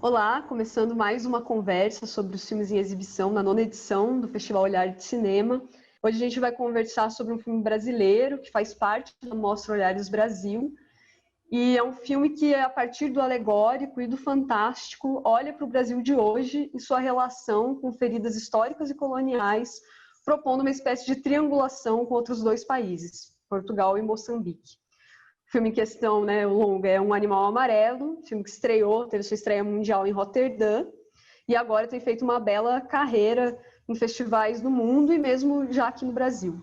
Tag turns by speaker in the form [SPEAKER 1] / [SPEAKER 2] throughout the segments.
[SPEAKER 1] Olá, começando mais uma conversa sobre os filmes em exibição na 9ª edição do Festival Olhar de Cinema. Hoje a gente vai conversar sobre um filme brasileiro que faz parte da Mostra Olhares Brasil. E é um filme que, a partir do alegórico e do fantástico, olha para o Brasil de hoje e sua relação com feridas históricas e coloniais, propondo uma espécie de triangulação com outros dois países, Portugal e Moçambique. O filme em questão, né, o longa, é Um Animal Amarelo, filme que estreou, teve sua estreia mundial em Roterdã, e agora tem feito uma bela carreira em festivais do mundo e mesmo já aqui no Brasil.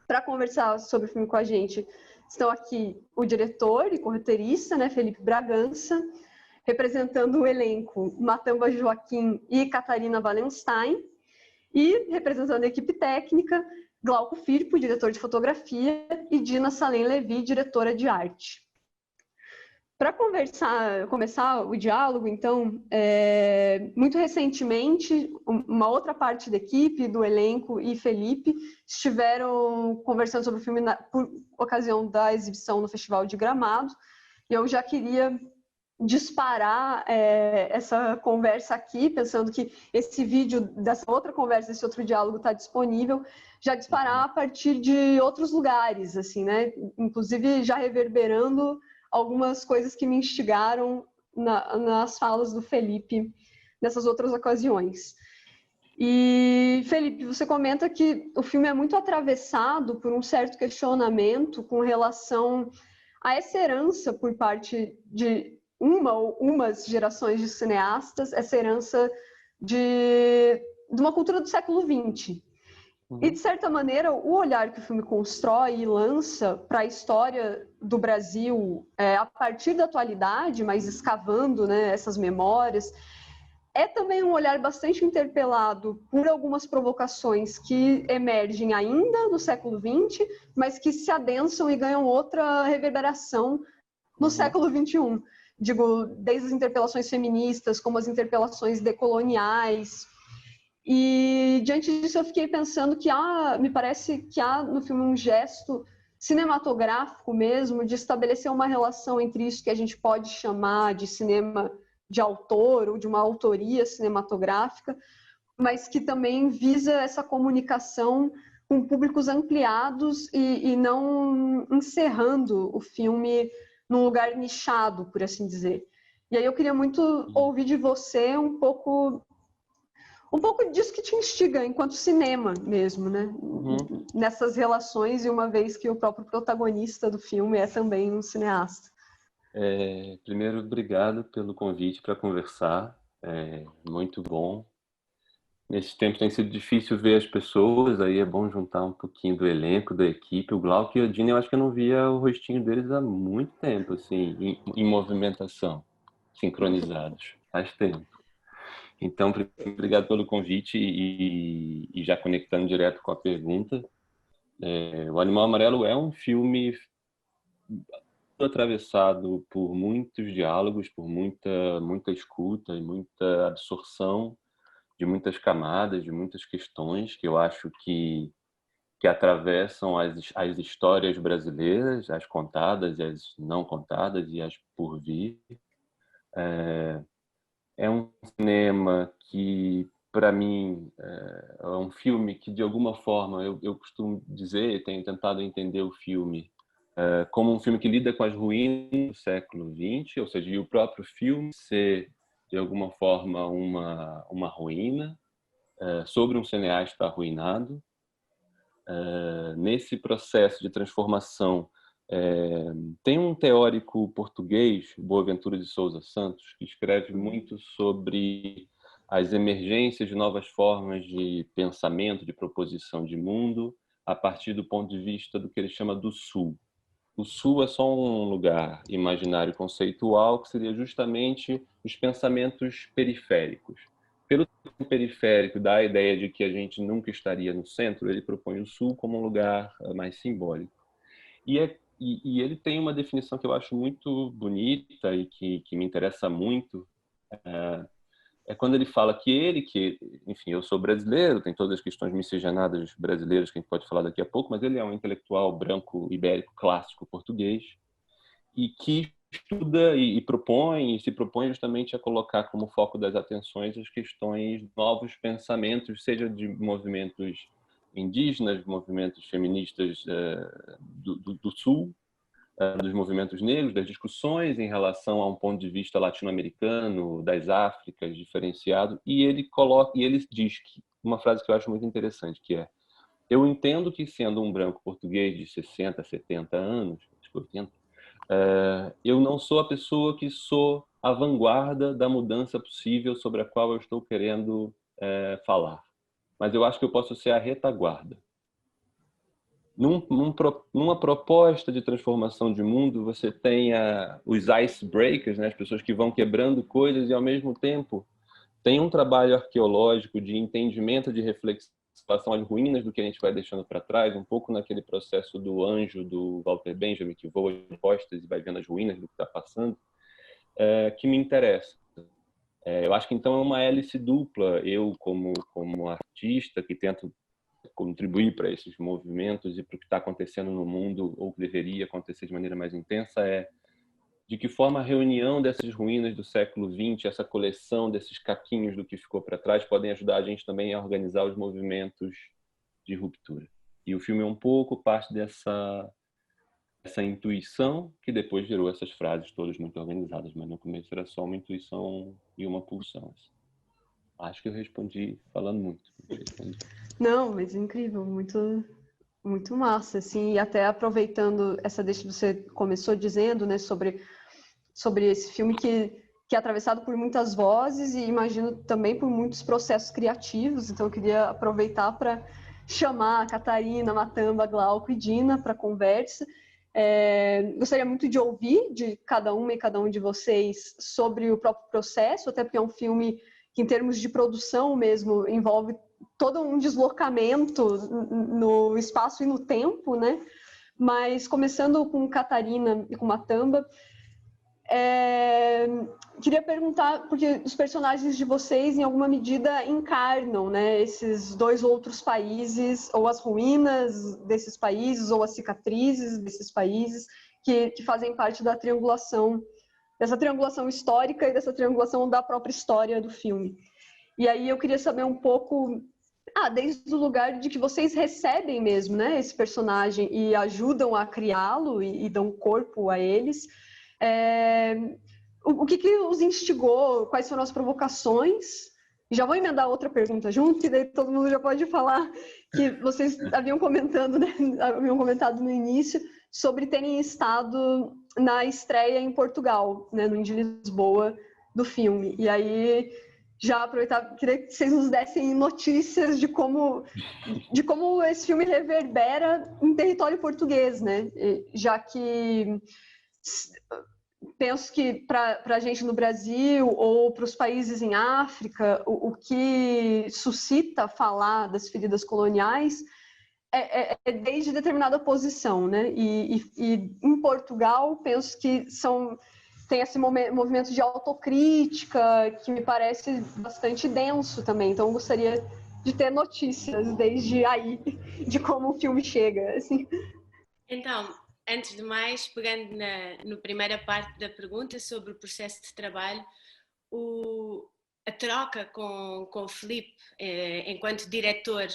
[SPEAKER 1] Para conversar sobre o filme com a gente, estão aqui o diretor e corretorista, né, Felipe Bragança, representando o elenco Matamba Joaquim e Catarina Wallenstein, e representando a equipe técnica, Glauco Firpo, diretor de fotografia, e Dina Salem Levi, diretora de arte. Para começar o diálogo, então, muito recentemente, uma outra parte da equipe, do elenco e Felipe, estiveram conversando sobre o filme por ocasião da exibição no Festival de Gramado, e eu já queria disparar essa conversa aqui, pensando que esse vídeo dessa outra conversa, esse outro diálogo está disponível, já disparar a partir de outros lugares, assim, né? Inclusive já reverberando algumas coisas que me instigaram nas falas do Felipe nessas outras ocasiões. E, Felipe, você comenta que o filme é muito atravessado por um certo questionamento com relação a essa herança por parte de umas gerações de cineastas, essa herança de uma cultura do século XX. E, de certa maneira, o olhar que o filme constrói e lança para a história do Brasil, a partir da atualidade, mas escavando, né, essas memórias, é também um olhar bastante interpelado por algumas provocações que emergem ainda no século XX, mas que se adensam e ganham outra reverberação no século XXI. Digo, desde as interpelações feministas, como as interpelações decoloniais. E, diante disso, eu fiquei pensando que me parece que há no filme um gesto cinematográfico mesmo, de estabelecer uma relação entre isso que a gente pode chamar de cinema de autor ou de uma autoria cinematográfica, mas que também visa essa comunicação com públicos ampliados e não encerrando o filme num lugar nichado, por assim dizer. E aí eu queria muito ouvir de você um pouco disso que te instiga enquanto cinema mesmo, né? Nessas relações, e uma vez que o próprio protagonista do filme é também um cineasta.
[SPEAKER 2] Primeiro, obrigado pelo convite para conversar. É muito bom. Nesse tempo tem sido difícil ver as pessoas, aí é bom juntar um pouquinho do elenco, da equipe. O Glauco e a Dina, eu acho que eu não via o rostinho deles há muito tempo, assim, em movimentação, sincronizados. Faz tempo. Então, obrigado pelo convite e já conectando direto com a pergunta. O Animal Amarelo é um filme atravessado por muitos diálogos, por muita escuta e muita absorção de muitas camadas, de muitas questões que eu acho que atravessam as histórias brasileiras, as contadas e as não contadas e as por vir. É um cinema que, para mim, é um filme que, de alguma forma, eu costumo dizer, tenho tentado entender o filme como um filme que lida com as ruínas do século XX, ou seja, e o próprio filme ser, de alguma forma, uma ruína, sobre um cineasta arruinado. Nesse processo de transformação, tem um teórico português, Boaventura de Sousa Santos, que escreve muito sobre as emergências de novas formas de pensamento, de proposição de mundo, a partir do ponto de vista do que ele chama do Sul. O Sul é só um lugar imaginário conceitual que seria justamente os pensamentos periféricos. Pelo periférico, dá a ideia de que a gente nunca estaria no centro, ele propõe o Sul como um lugar mais simbólico. E ele tem uma definição que eu acho muito bonita e que me interessa muito, quando ele fala que enfim, eu sou brasileiro, tem todas as questões miscigenadas brasileiras que a gente pode falar daqui a pouco, mas ele é um intelectual branco ibérico clássico português e quis estuda e propõe, e se propõe justamente a colocar como foco das atenções as questões de novos pensamentos, seja de movimentos indígenas, movimentos feministas do Sul, dos movimentos negros, das discussões em relação a um ponto de vista latino-americano, das Áfricas, diferenciado, e ele diz que uma frase que eu acho muito interessante, que é: eu entendo que, sendo um branco português de 60, 70 anos, acho que 80, eu não sou a pessoa que sou a vanguarda da mudança possível sobre a qual eu estou querendo falar, mas eu acho que eu posso ser a retaguarda. Numa proposta de transformação de mundo, você tem os icebreakers, né, as pessoas que vão quebrando coisas, e ao mesmo tempo tem um trabalho arqueológico de entendimento, de reflexão em relação às ruínas do que a gente vai deixando para trás, um pouco naquele processo do Anjo, do Walter Benjamin, que voa de costas e vai vendo as ruínas do que está passando, que me interessa. Eu acho que então é uma hélice dupla. Eu, como artista que tento contribuir para esses movimentos e para o que está acontecendo no mundo, ou que deveria acontecer de maneira mais intensa, de que forma a reunião dessas ruínas do século XX, essa coleção desses caquinhos do que ficou para trás, podem ajudar a gente também a organizar os movimentos de ruptura. E o filme é um pouco parte dessa intuição, que depois gerou essas frases todas muito organizadas, mas no começo era só uma intuição e uma pulsão. Assim. Acho que eu respondi falando muito.
[SPEAKER 1] Não, mas incrível, muito, muito massa, assim, e até aproveitando essa deixa que você começou dizendo, né, sobre esse filme que é atravessado por muitas vozes e imagino também por muitos processos criativos, então eu queria aproveitar para chamar a Catarina, Matamba, Glauco e Dina para conversa. Gostaria muito de ouvir de cada uma e cada um de vocês sobre o próprio processo, até porque é um filme que, em termos de produção mesmo, envolve todo um deslocamento no espaço e no tempo, né? Mas começando com Catarina e com Matamba, queria perguntar, porque os personagens de vocês, em alguma medida, encarnam, né, esses dois outros países, ou as ruínas desses países, ou as cicatrizes desses países, que fazem parte da triangulação, dessa triangulação histórica e dessa triangulação da própria história do filme. E aí eu queria saber um pouco, desde o lugar de que vocês recebem mesmo, né, esse personagem e ajudam a criá-lo e dão corpo a eles. O que os instigou? Quais foram as provocações? Já vou emendar outra pergunta junto, e daí todo mundo já pode falar que vocês haviam comentado, né, haviam comentado no início sobre terem estado na estreia em Portugal, né, no Indie Lisboa do filme. E aí, já aproveitar, queria que vocês nos dessem notícias de como esse filme reverbera em território português, né? Já que penso que para a gente no Brasil ou para os países em África, o que suscita falar das feridas coloniais é desde determinada posição, né? E em Portugal, penso que tem esse movimento de autocrítica que me parece bastante denso também. Então, gostaria de ter notícias desde aí de como o filme chega, assim.
[SPEAKER 3] Então, antes de mais, pegando na primeira parte da pergunta sobre o processo de trabalho, a troca com o Filipe, enquanto diretor,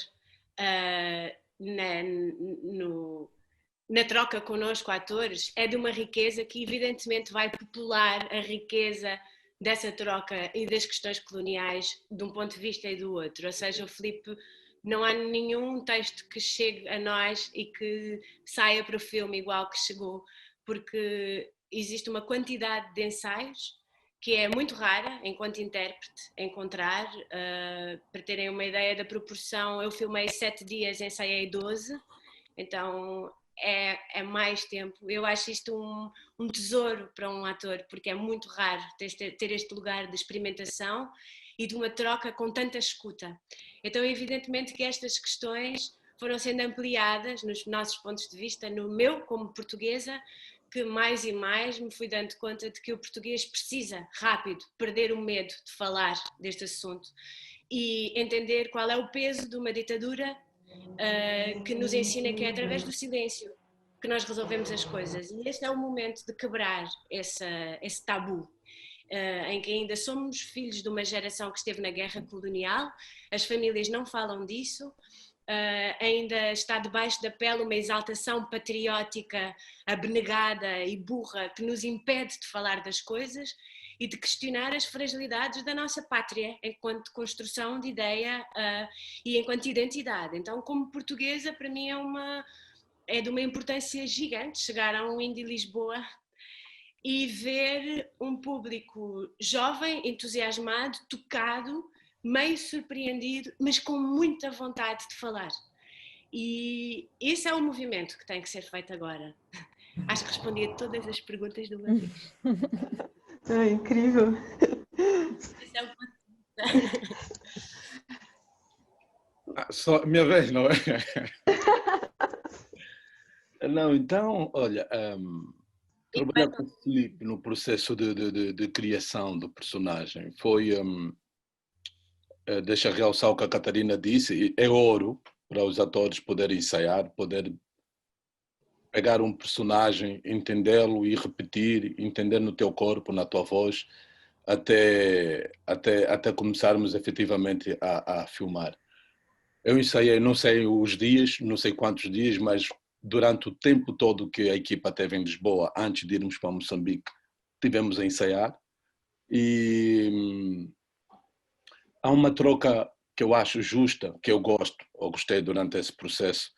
[SPEAKER 3] na troca connosco, atores, é de uma riqueza que evidentemente vai popular a riqueza dessa troca e das questões coloniais de um ponto de vista e do outro. Ou seja, o Filipe, não há nenhum texto que chegue a nós e que saia para o filme igual que chegou, porque existe uma quantidade de ensaios que é muito rara, enquanto intérprete, encontrar. Para terem uma ideia da proporção, eu filmei 7 dias, ensaiei 12, então é mais tempo. Eu acho isto um tesouro para um ator, porque é muito raro ter este lugar de experimentação e de uma troca com tanta escuta. Então, evidentemente que estas questões foram sendo ampliadas nos nossos pontos de vista, no meu como portuguesa, que mais e mais me fui dando conta de que o português precisa, rápido, perder o medo de falar deste assunto e entender qual é o peso de uma ditadura que nos ensina que é através do silêncio que nós resolvemos as coisas. E este é o momento de quebrar esse tabu, em que ainda somos filhos de uma geração que esteve na guerra colonial, as famílias não falam disso, ainda está debaixo da pele uma exaltação patriótica abnegada e burra que nos impede de falar das coisas e de questionar as fragilidades da nossa pátria enquanto construção de ideia e enquanto identidade. Então, como portuguesa, para mim é de uma importância gigante chegar a um Indie Lisboa e ver um público jovem, entusiasmado, tocado, meio surpreendido, mas com muita vontade de falar. E esse é o movimento que tem que ser feito agora. Acho que respondi a todas as perguntas de uma vez.
[SPEAKER 1] É incrível.
[SPEAKER 3] Esse é o ponto.
[SPEAKER 4] Só minha vez, não é? Não, então, olha, trabalhar com o Filipe no processo de criação do personagem foi, deixa realçar o que a Catarina disse, é ouro para os atores poderem ensaiar, poder pegar um personagem, entendê-lo e repetir, entender no teu corpo, na tua voz, até começarmos efetivamente a filmar. Eu ensaiei, não sei os dias, não sei quantos dias, mas durante o tempo todo que a equipa teve em Lisboa, antes de irmos para Moçambique, tivemos a ensaiar. E há uma troca que eu acho justa, que eu gostei durante esse processo,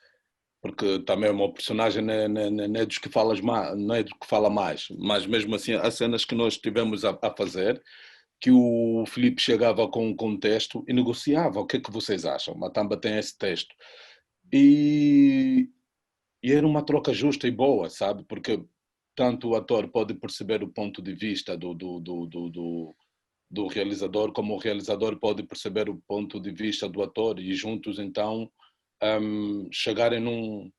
[SPEAKER 4] porque também o meu personagem não é dos que falas mais, não é do que fala mais, mas mesmo assim há cenas que nós tivemos a fazer, que o Filipe chegava com um contexto e negociava, o que é que vocês acham? Matamba tem esse texto. E era uma troca justa e boa, sabe? Porque tanto o ator pode perceber o ponto de vista do realizador, como o realizador pode perceber o ponto de vista do ator e juntos então chegarem num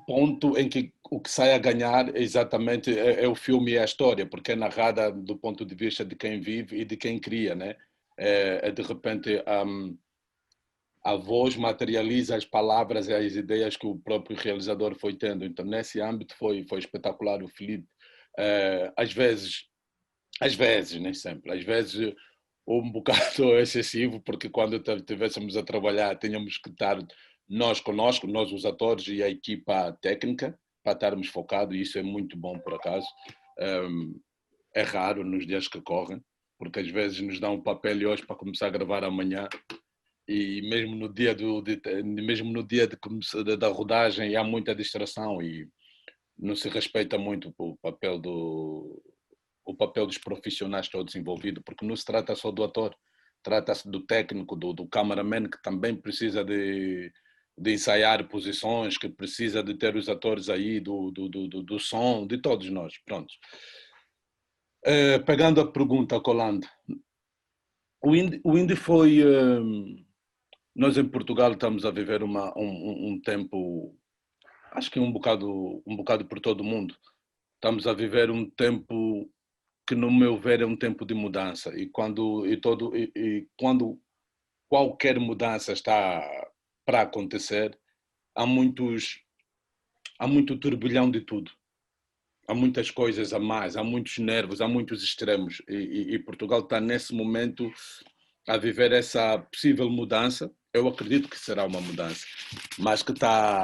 [SPEAKER 4] ponto em que o que sai a ganhar exatamente é o filme e a história, porque é narrada do ponto de vista de quem vive e de quem cria, né? De repente a voz materializa as palavras e as ideias que o próprio realizador foi tendo. Então nesse âmbito foi espetacular o Filipe. Às vezes, nem sempre, às vezes um bocado excessivo, porque quando estivéssemos a trabalhar tínhamos que estar nós conosco, nós os atores e a equipa técnica, para estarmos focados, e isso é muito bom por acaso. É raro nos dias que correm, porque às vezes nos dá um papel hoje para começar a gravar amanhã, e mesmo no dia da rodagem há muita distração e não se respeita muito o papel dos profissionais todos envolvidos, porque não se trata só do ator, trata-se do técnico, do cameraman, que também precisa de ensaiar posições, que precisa de ter os atores aí, do som, de todos nós, pronto. Pegando a pergunta, Colando, o indie foi... nós em Portugal estamos a viver um tempo, acho que um bocado por todo o mundo, estamos a viver um tempo que, no meu ver, é um tempo de mudança, e quando qualquer mudança está para acontecer, há muito turbilhão de tudo, há muitas coisas a mais, há muitos nervos, há muitos extremos, e Portugal está nesse momento a viver essa possível mudança. Eu acredito que será uma mudança, mas que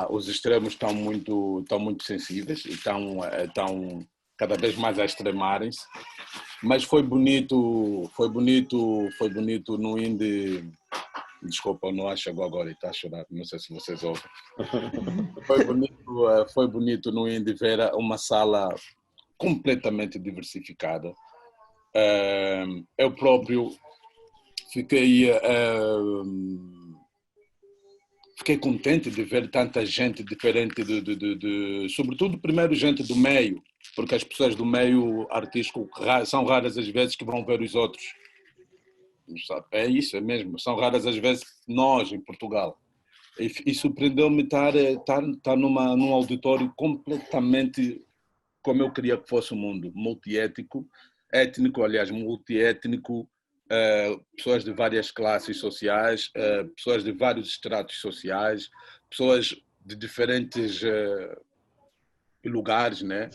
[SPEAKER 4] os extremos estão muito sensíveis e estão cada vez mais a extremarem-se. Mas foi bonito no indie. Desculpa, não chegou agora e está a chorar, não sei se vocês ouvem. Foi bonito no indie ver uma sala completamente diversificada. Eu próprio fiquei contente de ver tanta gente diferente, sobretudo primeiro gente do meio, porque as pessoas do meio artístico são raras as vezes que vão ver os outros. É isso, é mesmo, são raras as vezes nós em Portugal. E surpreendeu-me estar num auditório completamente como eu queria que fosse o mundo, multiétnico, multiétnico, pessoas de várias classes sociais, pessoas de vários estratos sociais, pessoas de diferentes lugares, né?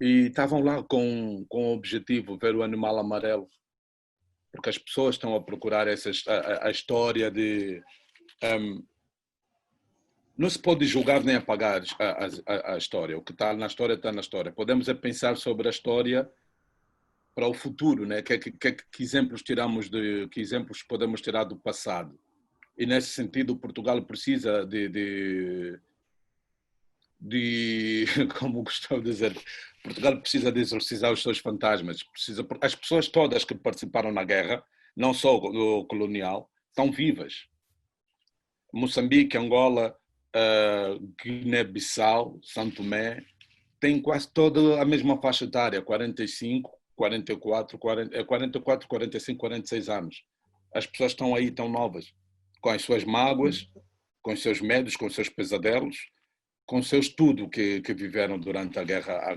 [SPEAKER 4] E estavam lá com o objetivo ver o animal amarelo, porque as pessoas estão a procurar a história de... não se pode julgar nem apagar a história. O que está na história está na história. Podemos é pensar sobre a história para o futuro, né? Que exemplos que exemplos podemos tirar do passado? E nesse sentido, Portugal precisa como gostava de dizer, Portugal precisa de exorcizar os seus fantasmas. As pessoas todas que participaram na guerra, não só do colonial, estão vivas. Moçambique, Angola, Guiné-Bissau, São Tomé, tem quase toda a mesma faixa etária, 45, 44, 45, 46 anos. As pessoas estão aí, tão novas, com as suas mágoas, com os seus medos, com os seus pesadelos, com o seu estudo que viveram durante a guerra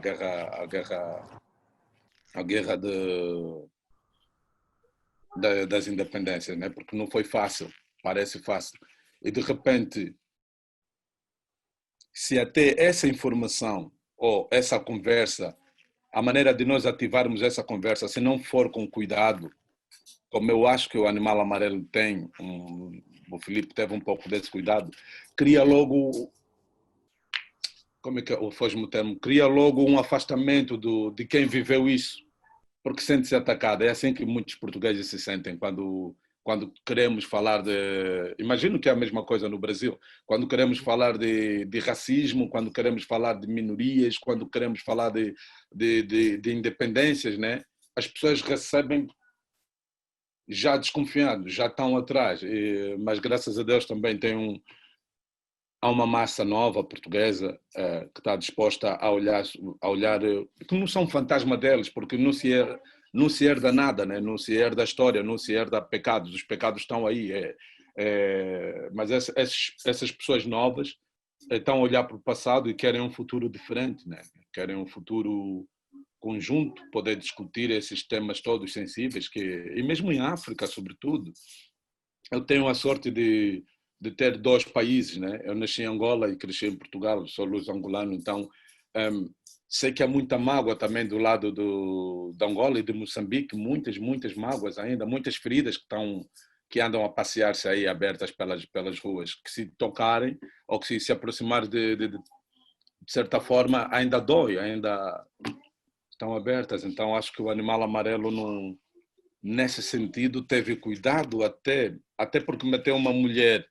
[SPEAKER 4] das independências, né? Porque não foi fácil, parece fácil. E de repente, se até essa informação ou essa conversa, a maneira de nós ativarmos essa conversa, se não for com cuidado, como eu acho que o animal amarelo tem, o Filipe teve um pouco desse cuidado, cria logo, como é que foge-me o termo, cria logo um afastamento de quem viveu isso, porque sente-se atacado. É assim que muitos portugueses se sentem quando queremos falar de... Imagino que é a mesma coisa no Brasil. Quando queremos falar de racismo, quando queremos falar de minorias, quando queremos falar de independências, né? As pessoas recebem já desconfiados, já estão atrás. Mas graças a Deus também há uma massa nova portuguesa que está disposta a olhar, que não são fantasma deles, porque não se herda nada, né? Não se herda a história, não se herda pecados, os pecados estão aí. Mas essas pessoas novas estão a olhar para o passado e querem um futuro diferente, né? Querem um futuro conjunto, poder discutir esses temas todos sensíveis, e mesmo em África, sobretudo. Eu tenho a sorte de ter dois países, né? Eu nasci em Angola e cresci em Portugal, sou luso-angolano, então sei que há muita mágoa também do lado de Angola e de Moçambique, muitas mágoas ainda, muitas feridas que andam a passear-se aí abertas pelas ruas, que se tocarem ou que se aproximar de certa forma ainda dói, ainda estão abertas. Então acho que o animal amarelo nesse sentido teve cuidado até porque meteu uma mulher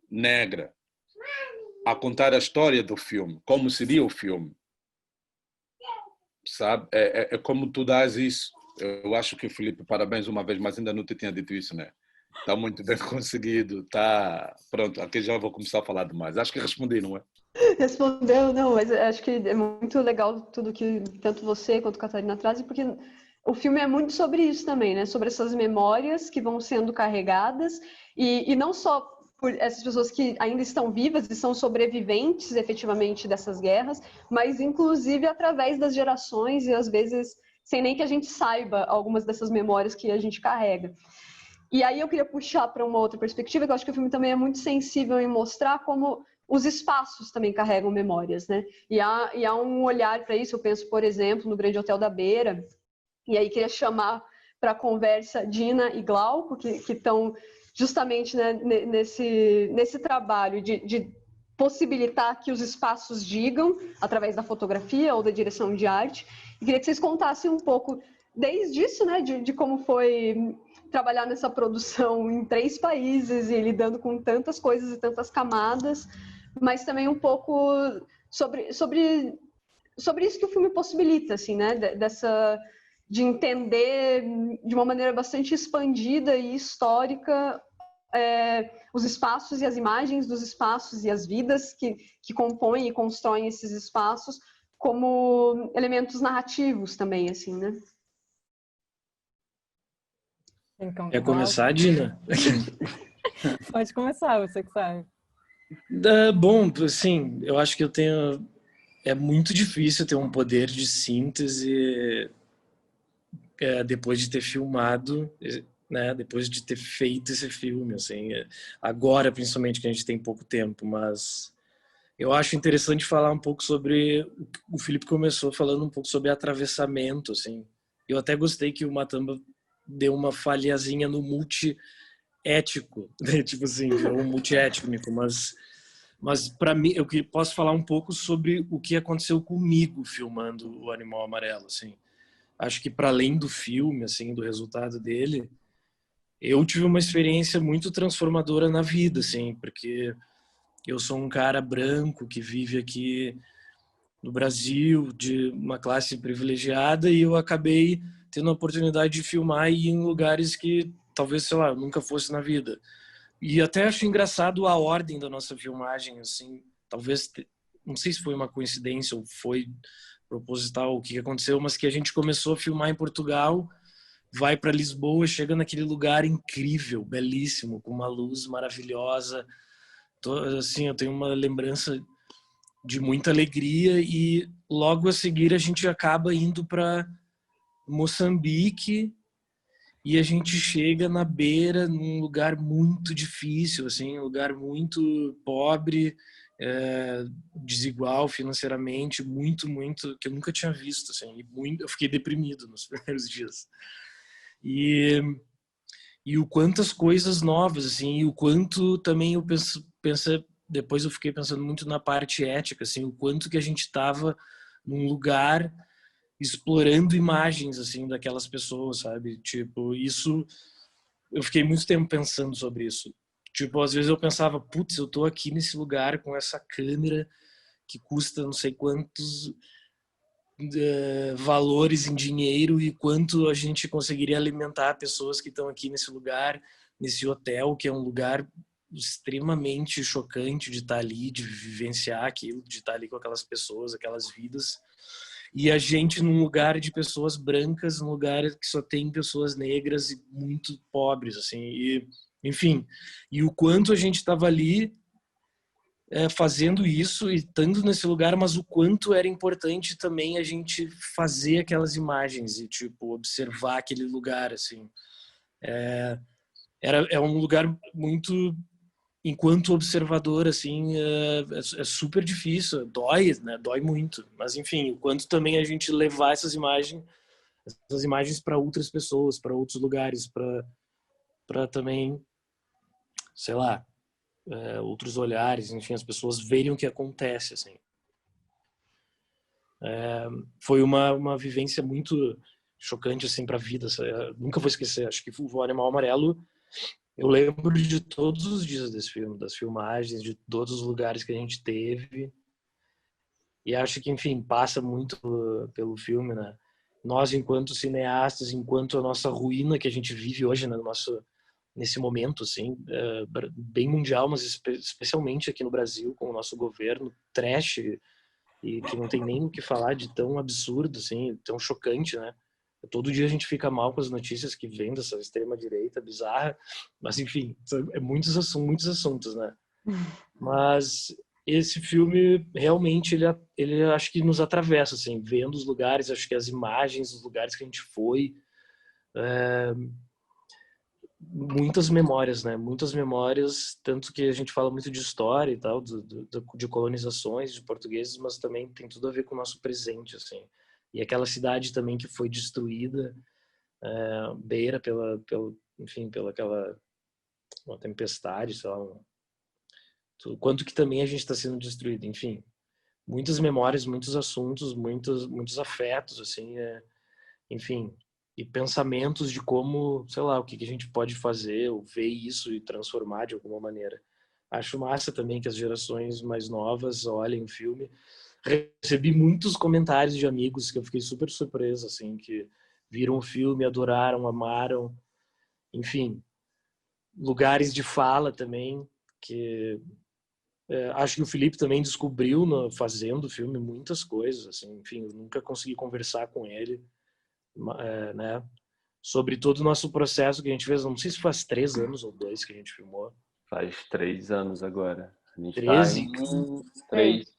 [SPEAKER 4] negra a contar a história do filme, como seria o filme, sabe? É como tu dás isso. Eu acho que, Filipe, parabéns uma vez, mas ainda não te tinha dito isso, né? Está muito bem conseguido, tá pronto, aqui já vou começar a falar demais. Acho que respondi, não é?
[SPEAKER 1] Respondeu, não, mas acho que é muito legal tudo que tanto você quanto a Catarina trazem, porque o filme é muito sobre isso também, né? Sobre essas memórias que vão sendo carregadas e não só por essas pessoas que ainda estão vivas e são sobreviventes efetivamente dessas guerras, mas inclusive através das gerações e às vezes sem nem que a gente saiba algumas dessas memórias que a gente carrega. E aí eu queria puxar para uma outra perspectiva, que eu acho que o filme também é muito sensível em mostrar como os espaços também carregam memórias, né? E há um olhar para isso. Eu penso, por exemplo, no Grande Hotel da Beira, e aí queria chamar para a conversa Dina e Glauco, que estão justamente, né, nesse trabalho de possibilitar que os espaços digam, através da fotografia ou da direção de arte. E queria que vocês contassem um pouco desde isso, né, de como foi trabalhar nessa produção em 3 países e lidando com tantas coisas e tantas camadas, mas também um pouco sobre isso que o filme possibilita, assim, né, de entender de uma maneira bastante expandida e histórica os espaços e as imagens dos espaços e as vidas que compõem e constroem esses espaços como elementos narrativos também, assim, né?
[SPEAKER 5] Então,
[SPEAKER 6] Quer começar, Dina?
[SPEAKER 5] Pode começar, você que sabe.
[SPEAKER 6] Bom, assim, eu acho que eu tenho... É muito difícil ter um poder de síntese depois de ter filmado né? Depois de ter feito esse filme, assim, agora principalmente que a gente tem pouco tempo, mas eu acho interessante falar um pouco sobre o Felipe começou falando um pouco sobre atravessamento, assim. Eu até gostei que o Matamba deu uma falhazinha no multiético, né? Tipo assim, virou um multiétnico, mas para mim eu posso falar um pouco sobre o que aconteceu comigo filmando o Animal Amarelo, assim. Acho que para além do filme, assim, do resultado dele, eu tive uma experiência muito transformadora na vida, assim, porque eu sou um cara branco que vive aqui no Brasil, de uma classe privilegiada, e eu acabei tendo a oportunidade de filmar e ir em lugares que talvez, sei lá, eu nunca fosse na vida. E até acho engraçado a ordem da nossa filmagem, assim, talvez, não sei se foi uma coincidência ou foi proposital o que aconteceu, mas que a gente começou a filmar em Portugal, vai para Lisboa, chega naquele lugar incrível, belíssimo, com uma luz maravilhosa. Assim, eu tenho uma lembrança de muita alegria e logo a seguir a gente acaba indo para Moçambique e a gente chega na beira num lugar muito difícil, assim, um lugar muito pobre, desigual financeiramente, muito que eu nunca tinha visto, assim, e muito, eu fiquei deprimido nos primeiros dias. E o quantas coisas novas, assim, e o quanto também eu penso, depois eu fiquei pensando muito na parte ética, assim, o quanto que a gente estava num lugar explorando imagens, assim, daquelas pessoas, sabe? Tipo, isso, eu fiquei muito tempo pensando sobre isso. Tipo, às vezes eu pensava, putz, eu tô aqui nesse lugar com essa câmera que custa não sei quantos valores em dinheiro e quanto a gente conseguiria alimentar pessoas que estão aqui nesse lugar, nesse hotel, que é um lugar extremamente chocante de estar ali, de vivenciar aquilo, de estar ali com aquelas pessoas, aquelas vidas. E a gente num lugar de pessoas brancas, num lugar que só tem pessoas negras e muito pobres, assim. E, enfim, e o quanto a gente estava ali fazendo isso e estando nesse lugar, mas o quanto era importante também a gente fazer aquelas imagens e tipo observar aquele lugar, assim. É um lugar muito, enquanto observador, assim, é super difícil, dói, né? Dói muito. Mas enfim, o quanto também a gente levar essas imagens para outras pessoas, para outros lugares, para também, sei lá, outros olhares, enfim, as pessoas verem o que acontece, assim. Foi uma vivência muito chocante, assim, para a vida. Nunca vou esquecer. Acho que o Animal Amarelo, eu lembro de todos os dias desse filme, das filmagens, de todos os lugares que a gente teve. E acho que, enfim, passa muito pelo filme, né? Nós, enquanto cineastas, enquanto a nossa ruína que a gente vive hoje, né? Nesse momento, assim, bem mundial, mas especialmente aqui no Brasil, com o nosso governo trash e que não tem nem o que falar de tão absurdo, assim, tão chocante, né? Todo dia a gente fica mal com as notícias que vêm dessa extrema-direita bizarra, mas, enfim, são muitos assuntos, né? Mas esse filme, realmente, ele acho que nos atravessa, assim, vendo os lugares, acho que as imagens, os lugares que a gente foi, muitas memórias, né? Muitas memórias, tanto que a gente fala muito de história e tal, de colonizações, de portugueses, mas também tem tudo a ver com o nosso presente, assim. E aquela cidade também que foi destruída, beira enfim, pela aquela uma tempestade, sei lá, quanto que também a gente está sendo destruído, enfim. Muitas memórias, muitos assuntos, muitos afetos, assim, enfim, e pensamentos de como, sei lá, o que a gente pode fazer, ou ver isso e transformar de alguma maneira. Acho massa também que as gerações mais novas olhem o filme. Recebi muitos comentários de amigos que eu fiquei super surpresa, assim, que viram o filme, adoraram, amaram, enfim, lugares de fala também, que acho que o Felipe também descobriu, fazendo o filme, muitas coisas, assim, enfim, eu nunca consegui conversar com ele, né, sobre todo o nosso processo que a gente fez. Não sei se faz 3 anos ou 2 que a gente filmou.
[SPEAKER 2] Faz 3 anos agora. A gente
[SPEAKER 6] 13?
[SPEAKER 2] Tá em 3.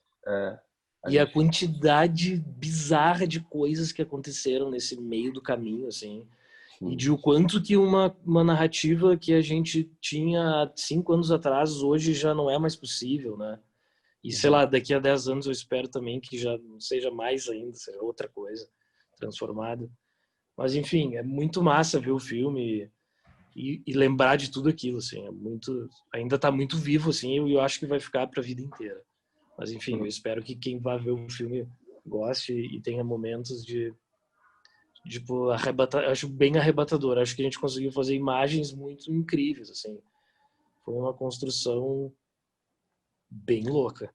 [SPEAKER 6] E a quantidade bizarra de coisas que aconteceram nesse meio do caminho, assim. E de o quanto que uma narrativa que a gente tinha há 5 anos atrás, hoje já não é mais possível, né? E, sei lá, daqui a 10 anos eu espero também que já não seja mais ainda, seja outra coisa transformada. Mas, enfim, é muito massa ver o filme e lembrar de tudo aquilo, assim. É muito, ainda tá muito vivo, assim, e eu acho que vai ficar para a vida inteira. Mas, enfim, eu espero que quem vai ver o filme goste e tenha momentos de tipo, acho bem arrebatador. Acho que a gente conseguiu fazer imagens muito incríveis, assim. Foi uma construção bem louca.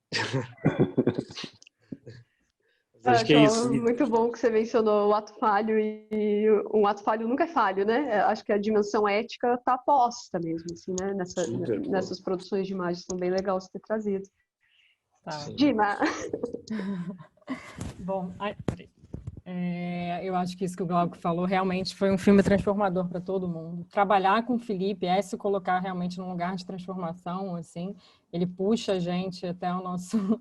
[SPEAKER 6] Acho que é isso.
[SPEAKER 1] Muito bom que você mencionou o ato falho e um ato falho nunca é falho, né? Acho que a dimensão ética está posta mesmo, assim, né? Nessas produções de imagens são bem legal você ter trazido.
[SPEAKER 5] Tá.
[SPEAKER 1] Dima!
[SPEAKER 5] Bom, peraí. Eu acho que isso que o Glauco falou realmente foi um filme transformador para todo mundo. Trabalhar com o Felipe é se colocar realmente num lugar de transformação, assim. Ele puxa a gente até o nosso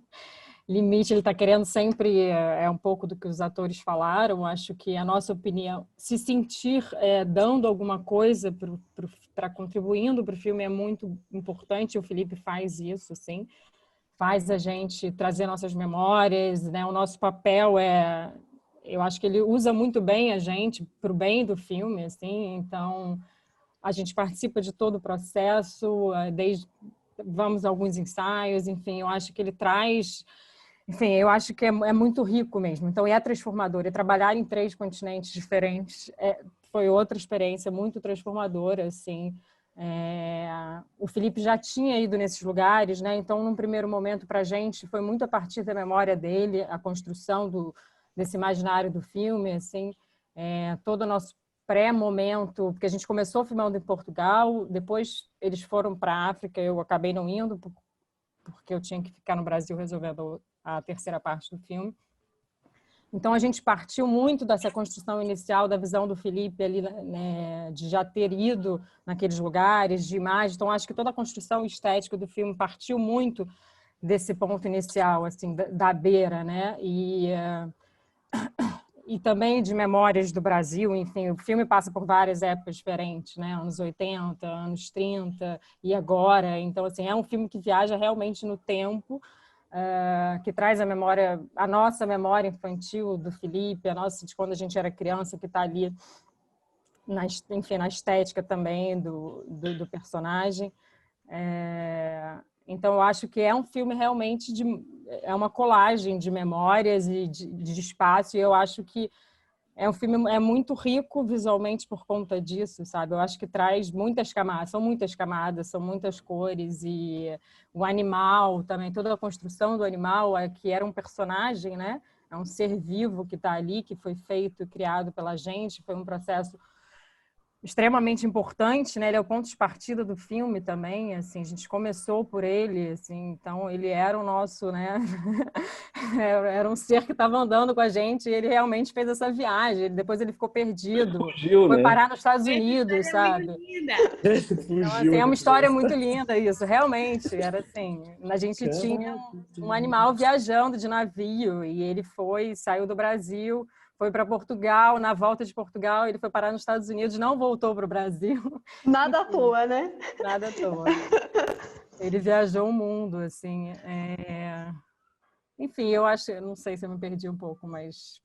[SPEAKER 5] limite. Ele está querendo sempre, um pouco do que os atores falaram. Acho que a nossa opinião, se sentir dando alguma coisa para contribuindo para o filme é muito importante. O Felipe faz isso, assim. Faz a gente trazer nossas memórias, né? O nosso papel eu acho que ele usa muito bem a gente para o bem do filme, assim. Então a gente participa de todo o processo, vamos a alguns ensaios, enfim. Eu acho que ele traz, enfim, eu acho que é muito rico mesmo. Então é transformador. E trabalhar em 3 continentes diferentes foi outra experiência muito transformadora, assim. O Felipe já tinha ido nesses lugares, né? Então, num primeiro momento, para a gente, foi muito a partir da memória dele, a construção desse imaginário do filme, assim, todo o nosso pré-momento, porque a gente começou filmando em Portugal, depois eles foram para a África, eu acabei não indo, porque eu tinha que ficar no Brasil resolvendo a terceira parte do filme. Então, a gente partiu muito dessa construção inicial da visão do Felipe ali, né, de já ter ido naqueles lugares, de imagem. Então, acho que toda a construção estética do filme partiu muito desse ponto inicial, assim, da beira, né? E também de memórias do Brasil. Enfim, o filme passa por várias épocas diferentes, né? Anos 80, anos 30 e agora. Então, assim, é um filme que viaja realmente no tempo, que traz a nossa memória infantil do Felipe, a nossa de quando a gente era criança, que está ali, enfim, na estética também do personagem. Então, eu acho que é um filme realmente é uma colagem de memórias e de espaço, e eu acho que é um filme muito rico visualmente por conta disso, sabe? Eu acho que traz muitas camadas, são muitas cores, e o animal também, toda a construção do animal, que era um personagem, né? É um ser vivo que está ali, que foi feito, criado pela gente, foi um processo extremamente importante, né? Ele é o ponto de partida do filme também, assim, a gente começou por ele, assim, então ele era o nosso, né? Era um ser que estava andando com a gente e ele realmente fez essa viagem. Depois ele ficou perdido,
[SPEAKER 2] Fugiu,
[SPEAKER 5] foi
[SPEAKER 2] né?
[SPEAKER 5] parar nos Estados Unidos, sabe? Então, assim, é uma história muito linda isso, realmente. Era assim, a gente tinha um animal viajando de navio e ele saiu do Brasil, foi para Portugal, na volta de Portugal ele foi parar nos Estados Unidos, não voltou para o Brasil.
[SPEAKER 1] Nada à toa, né?
[SPEAKER 5] Nada à toa. Ele viajou o mundo, assim. Enfim, eu não sei se eu me perdi um pouco, mas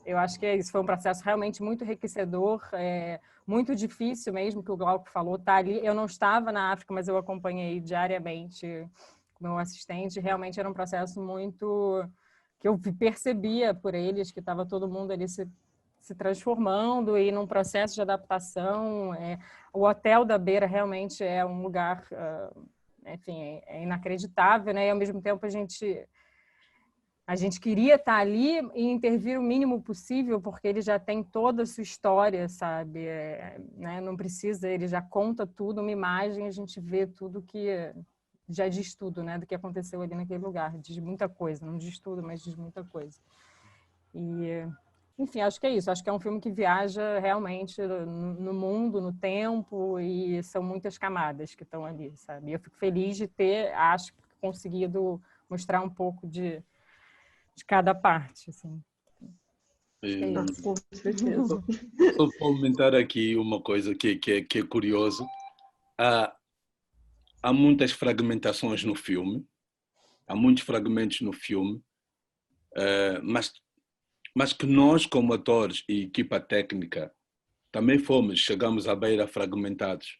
[SPEAKER 5] eu acho que é isso. Foi um processo realmente muito enriquecedor, muito difícil mesmo, que o Glauco falou. Tá ali. Eu não estava na África, mas eu acompanhei diariamente com meu assistente. Realmente era um processo muito que eu percebia por eles, que estava todo mundo ali se transformando e num processo de adaptação. O Hotel da Beira realmente é um lugar, enfim, é inacreditável, né? E ao mesmo tempo a gente queria estar ali e intervir o mínimo possível, porque ele já tem toda a sua história, sabe? Né? Não precisa, ele já conta tudo, uma imagem, a gente vê tudo que já diz tudo, né? Do que aconteceu ali naquele lugar. Diz muita coisa, não diz tudo, mas diz muita coisa. Enfim, acho que é isso. Acho que é um filme que viaja realmente no mundo, no tempo, e são muitas camadas que estão ali, sabe? Eu fico feliz de acho, conseguido mostrar um pouco de cada parte, assim.
[SPEAKER 1] Com certeza.
[SPEAKER 4] Só comentar aqui uma coisa que é curioso. Há muitas fragmentações no filme, há muitos fragmentos no filme, mas que nós, como atores e equipa técnica, também chegamos à beira fragmentados,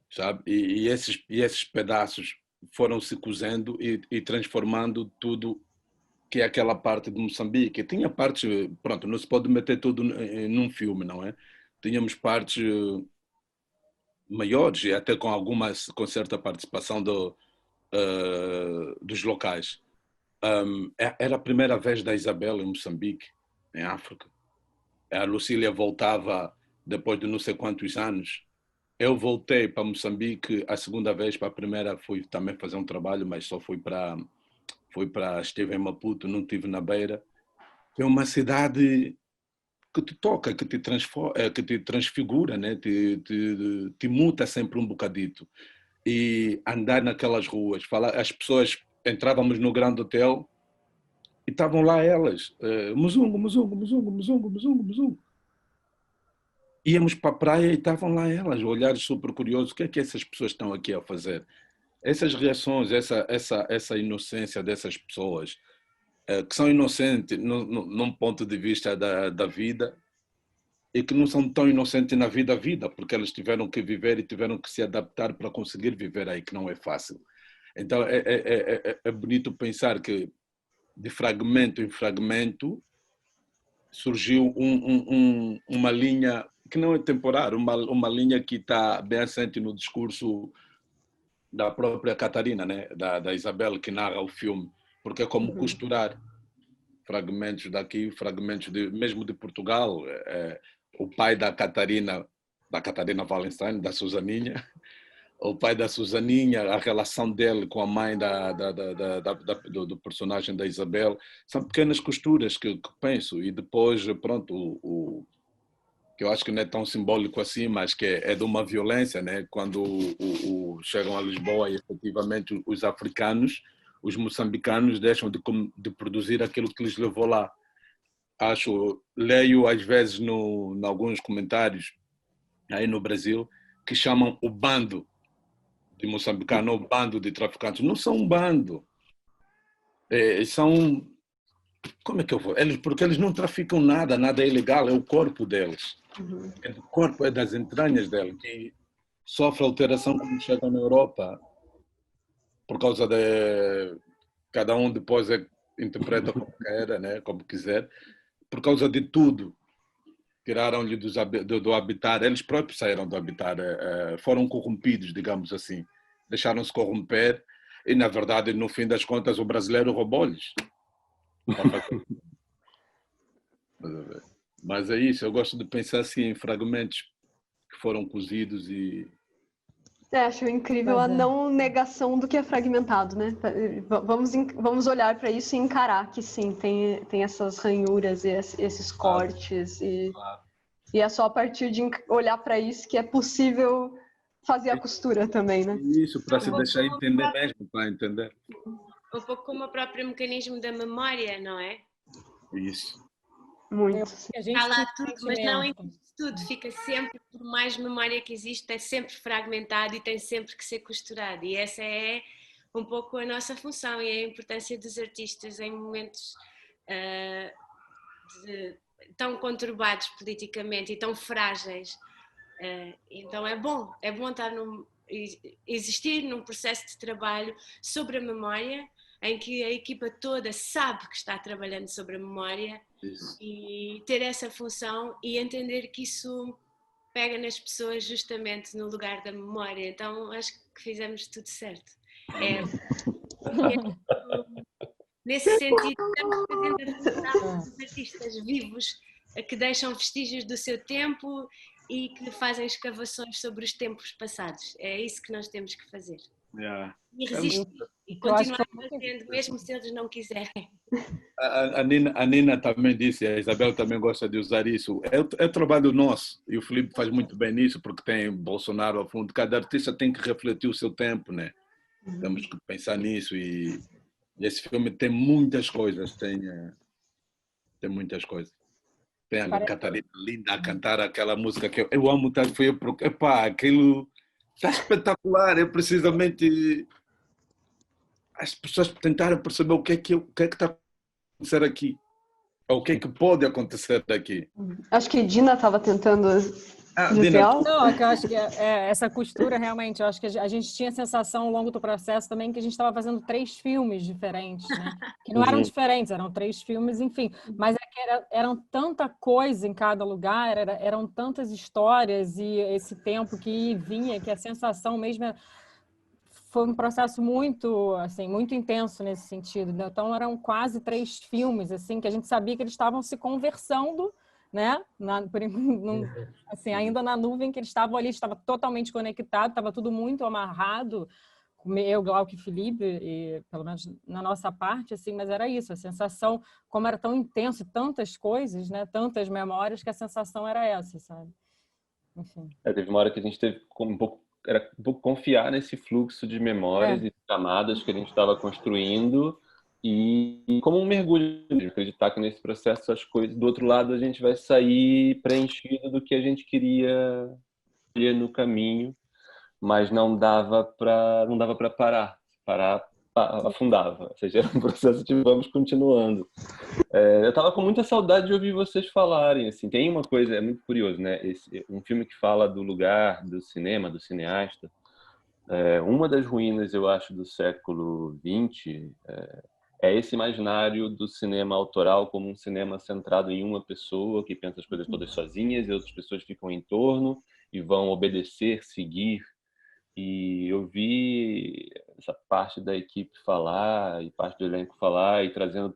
[SPEAKER 4] sabe? E esses pedaços foram se cozendo e transformando tudo que é aquela parte de Moçambique. Tinha partes, pronto, não se pode meter tudo num filme, não é? Tínhamos partes maiores e até com certa participação dos locais. Era a primeira vez da Isabel em Moçambique, em África. A Lucília voltava depois de não sei quantos anos. Eu voltei para Moçambique a segunda vez. Para a primeira fui também fazer um trabalho, mas só fui para estive em Maputo, não estive na Beira. É uma cidade que te toca, que te transforma, que te transfigura, né? te muta sempre um bocadito. E andar naquelas ruas, as pessoas, entrávamos no grande hotel e estavam lá elas, muzungo, muzungo, muzungo, muzungo, muzungo, muzungo. Íamos para a praia e estavam lá elas, olhares super curiosos, o que é que essas pessoas estão aqui a fazer? Essas reações, essa inocência dessas pessoas, que são inocentes num ponto de vista da vida, e que não são tão inocentes na vida, porque eles tiveram que viver e tiveram que se adaptar para conseguir viver aí, que não é fácil. Então é bonito pensar que de fragmento em fragmento surgiu uma linha que não é temporária, uma linha que está bem assente no discurso da própria Catarina, né? da Isabel, que narra o filme, porque é como costurar fragmentos daqui, fragmentos mesmo de Portugal. O pai da Catarina Wallenstein, da Susaninha, o pai da Susaninha, a relação dele com a mãe do personagem da Isabel, são pequenas costuras que penso, e depois, pronto, que eu acho que não é tão simbólico assim, mas que é de uma violência, né? Quando chegam a Lisboa e efetivamente os africanos, os moçambicanos deixam de produzir aquilo que lhes levou lá. Leio às vezes em alguns comentários aí no Brasil que chamam o bando de moçambicano, o bando de traficantes. Não são um bando, são, como é que eu vou? Porque eles não traficam nada é ilegal, é o corpo deles. O corpo é das entranhas dele, que sofre alteração quando chegam na Europa, por causa de cada um depois interpreta como quer, né? Como quiser, por causa de tudo. Tiraram-lhe do habitat, eles próprios saíram do habitat, foram corrompidos, digamos assim, deixaram-se corromper e, na verdade, no fim das contas, o brasileiro roubou-lhes. Mas é isso, eu gosto de pensar assim em fragmentos que foram cozidos e...
[SPEAKER 1] Acho incrível a não negação do que é fragmentado, né? Vamos olhar para isso e encarar que sim, tem essas ranhuras e esses cortes e é só a partir de olhar para isso que é possível fazer a costura também, né?
[SPEAKER 4] Isso, para se deixar entender mesmo, para entender.
[SPEAKER 3] Um pouco como o próprio mecanismo da memória, não é?
[SPEAKER 4] Isso.
[SPEAKER 1] Muito.
[SPEAKER 3] Está lá tudo, mas não existe tudo, fica sempre, por mais memória que existe, é sempre fragmentado e tem sempre que ser costurado. E essa é um pouco a nossa função e a importância dos artistas em momentos tão conturbados politicamente e tão frágeis. Então é bom estar existir num processo de trabalho sobre a memória, em que a equipa toda sabe que está trabalhando sobre a memória. Isso. E ter essa função e entender que isso pega nas pessoas justamente no lugar da memória. Então acho que fizemos tudo certo. Nesse sentido, estamos fazendo a função dos artistas vivos que deixam vestígios do seu tempo e que fazem escavações sobre os tempos passados. É isso que nós temos que fazer. E resistir. E continuar fazendo, mesmo se eles não quiserem.
[SPEAKER 4] A Nina também disse, a Isabel também gosta de usar isso. É o trabalho nosso, e o Filipe faz muito bem nisso, porque tem Bolsonaro ao fundo. Cada artista tem que refletir o seu tempo, né? Temos que pensar nisso, e esse filme tem muitas coisas, tem muitas coisas. Tem a Catarina linda a cantar aquela música que eu amo tanto. Foi epá, aquilo está espetacular. É precisamente as pessoas tentarem perceber o que é que está a acontecer aqui. Ou o que é que pode acontecer daqui.
[SPEAKER 1] Acho que Dina estava tentando dizer
[SPEAKER 4] Dina,
[SPEAKER 1] algo.
[SPEAKER 5] Não, é que eu acho que essa costura realmente, eu acho que a gente tinha a sensação ao longo do processo também que a gente estava fazendo 3 filmes diferentes, né? Que não eram diferentes, eram 3 filmes, enfim. Mas é que eram tanta coisa em cada lugar, eram tantas histórias e esse tempo que ia e vinha, que a sensação mesmo foi um processo muito, assim, muito intenso nesse sentido, né? Então eram quase 3 filmes, assim, que a gente sabia que eles estavam se conversando, né? Assim, ainda na nuvem que eles estavam ali, estava totalmente conectado, estava tudo muito amarrado, eu, Glauco e Felipe, e, pelo menos na nossa parte, assim, mas era isso, a sensação, como era tão intenso, tantas coisas, né? Tantas memórias, que a sensação era essa, sabe? Enfim.
[SPEAKER 2] Teve uma hora que a gente teve um pouco confiar nesse fluxo de memórias e camadas que a gente estava construindo e como um mergulho, acreditar que nesse processo as coisas do outro lado a gente vai sair preenchido do que a gente queria no caminho, mas não dava para parar afundava, ou seja, era um processo de vamos continuando. Eu tava com muita saudade de ouvir vocês falarem, assim, tem uma coisa, é muito curioso, né? Um filme que fala do lugar, do cinema, do cineasta, uma das ruínas, eu acho, do século XX é esse imaginário do cinema autoral como um cinema centrado em uma pessoa que pensa as coisas todas sozinhas e outras pessoas ficam em torno e vão obedecer, seguir. E eu vi essa parte da equipe falar e parte do elenco falar e trazendo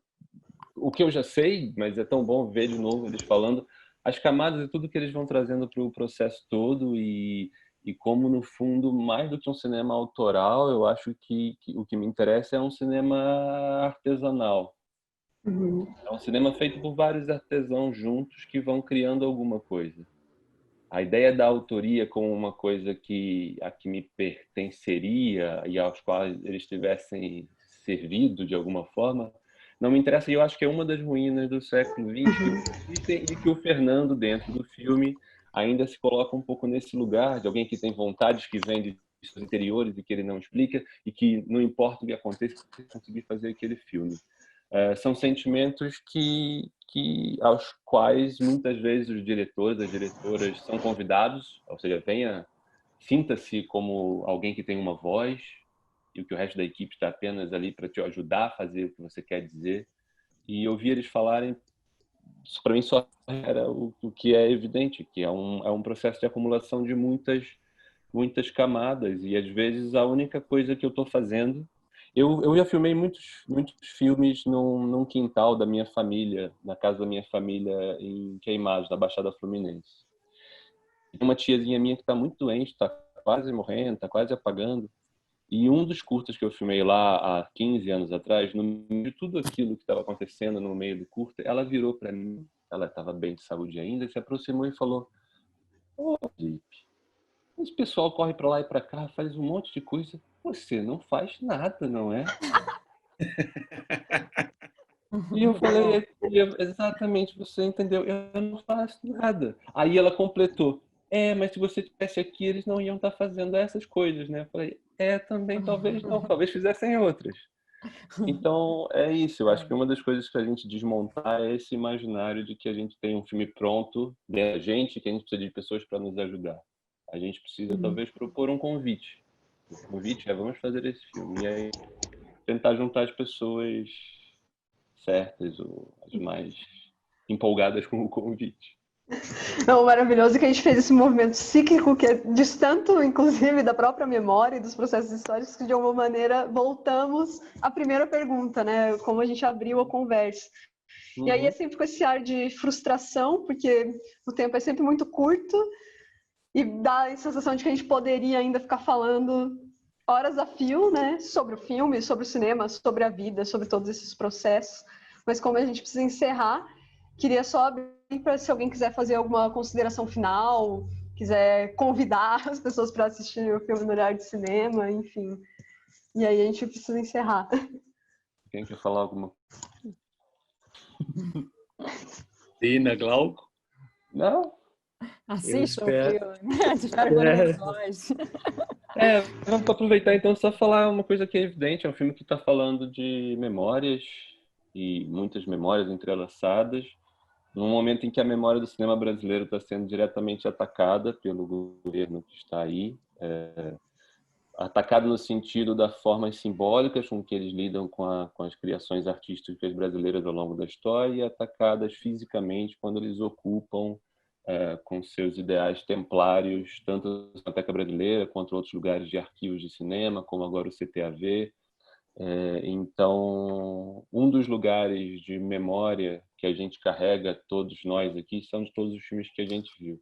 [SPEAKER 2] o que eu já sei, mas é tão bom ver de novo eles falando as camadas e tudo que eles vão trazendo para o processo todo e como, no fundo, mais do que um cinema autoral, eu acho que o que me interessa é um cinema artesanal. É um cinema feito por vários artesãos juntos que vão criando alguma coisa. A ideia da autoria como uma coisa a que me pertenceria e aos quais eles tivessem servido de alguma forma, não me interessa. E eu acho que é uma das ruínas do século XX e que o Fernando, dentro do filme, ainda se coloca um pouco nesse lugar de alguém que tem vontades que vêm de seus interiores e que ele não explica e que não importa o que aconteça, conseguir fazer aquele filme. São sentimentos aos quais muitas vezes os diretores, as diretoras são convidados, ou seja, sinta-se como alguém que tem uma voz e que o resto da equipe está apenas ali para te ajudar a fazer o que você quer dizer. E ouvir eles falarem, para mim só era o que é evidente, que é um processo de acumulação de muitas camadas e às vezes a única coisa que eu estou fazendo. Eu já filmei muitos filmes num quintal da minha família, na casa da minha família em Queimados, na Baixada Fluminense. Tem uma tiazinha minha que está muito doente, está quase morrendo, está quase apagando. E um dos curtas que eu filmei lá há 15 anos atrás, no meio de tudo aquilo que estava acontecendo no meio do curta, ela virou para mim, ela estava bem de saúde ainda, se aproximou e falou: "Ô, Felipe, esse pessoal corre para lá e para cá, faz um monte de coisa. Você não faz nada, não é?" E eu falei, exatamente, você entendeu? Eu não faço nada. Aí ela completou: mas se você estivesse aqui, eles não iam estar fazendo essas coisas, né? Eu falei, também talvez não, talvez fizessem outras. Então, é isso. Eu acho que uma das coisas que a gente desmontar é esse imaginário de que a gente tem um filme pronto da gente, que a gente precisa de pessoas para nos ajudar. A gente precisa, talvez, propor um convite. O convite é: vamos fazer esse filme. E aí, tentar juntar as pessoas certas ou as mais empolgadas com o convite.
[SPEAKER 1] Não, maravilhoso que a gente fez esse movimento cíclico que é distante, inclusive, da própria memória e dos processos históricos, que de alguma maneira voltamos à primeira pergunta, né? Como a gente abriu a conversa. E aí é sempre com esse ar de frustração, porque o tempo é sempre muito curto e dá a sensação de que a gente poderia ainda ficar falando horas a fio, né? Sobre o filme, sobre o cinema, sobre a vida, sobre todos esses processos. Mas como a gente precisa encerrar, queria só abrir para se alguém quiser fazer alguma consideração final, quiser convidar as pessoas para assistirem o filme no Olhar de Cinema, enfim. E aí a gente precisa encerrar.
[SPEAKER 2] Quem quer falar alguma
[SPEAKER 4] Dina, Glauco?
[SPEAKER 2] Não?
[SPEAKER 5] Assistam o
[SPEAKER 6] espero.
[SPEAKER 5] filme. Espero que todo mundo goste.
[SPEAKER 2] Vamos aproveitar então só falar uma coisa que é evidente, é um filme que está falando de memórias e muitas memórias entrelaçadas, num momento em que a memória do cinema brasileiro está sendo diretamente atacada pelo governo que está aí, atacado no sentido das formas simbólicas com que eles lidam com as criações artísticas brasileiras ao longo da história e atacadas fisicamente quando eles ocupam com seus ideais templários, tanto a Biblioteca Brasileira quanto outros lugares de arquivos de cinema, como agora o CTAV. Então, um dos lugares de memória que a gente carrega, todos nós aqui, são de todos os filmes que a gente viu,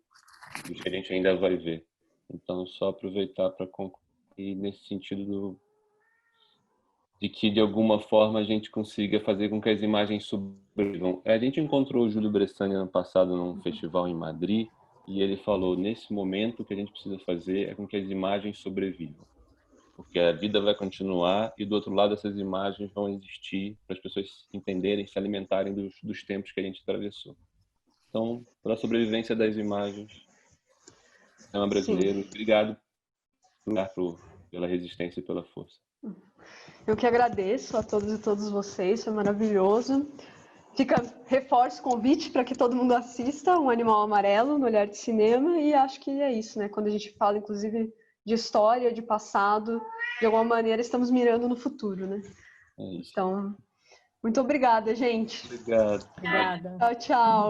[SPEAKER 2] os que a gente ainda vai ver. Então, só aproveitar para concluir nesse sentido de que, de alguma forma, a gente consiga fazer com que as imagens sobrevivam. A gente encontrou o Júlio Bressani ano passado num festival em Madrid e ele falou, nesse momento, o que a gente precisa fazer é com que as imagens sobrevivam. Porque a vida vai continuar e, do outro lado, essas imagens vão existir para as pessoas entenderem, se alimentarem dos tempos que a gente atravessou. Então, para a sobrevivência das imagens, cinema brasileiro, obrigado pela resistência e pela força.
[SPEAKER 1] Eu que agradeço a todos e todas vocês, foi maravilhoso. Reforço o convite para que todo mundo assista Um Animal Amarelo no Olhar de Cinema, e acho que é isso, né? Quando a gente fala, inclusive, de história, de passado, de alguma maneira estamos mirando no futuro, né?
[SPEAKER 2] É isso.
[SPEAKER 1] Então, muito obrigada, gente.
[SPEAKER 2] Obrigado.
[SPEAKER 5] Obrigada.
[SPEAKER 1] Tchau, tchau.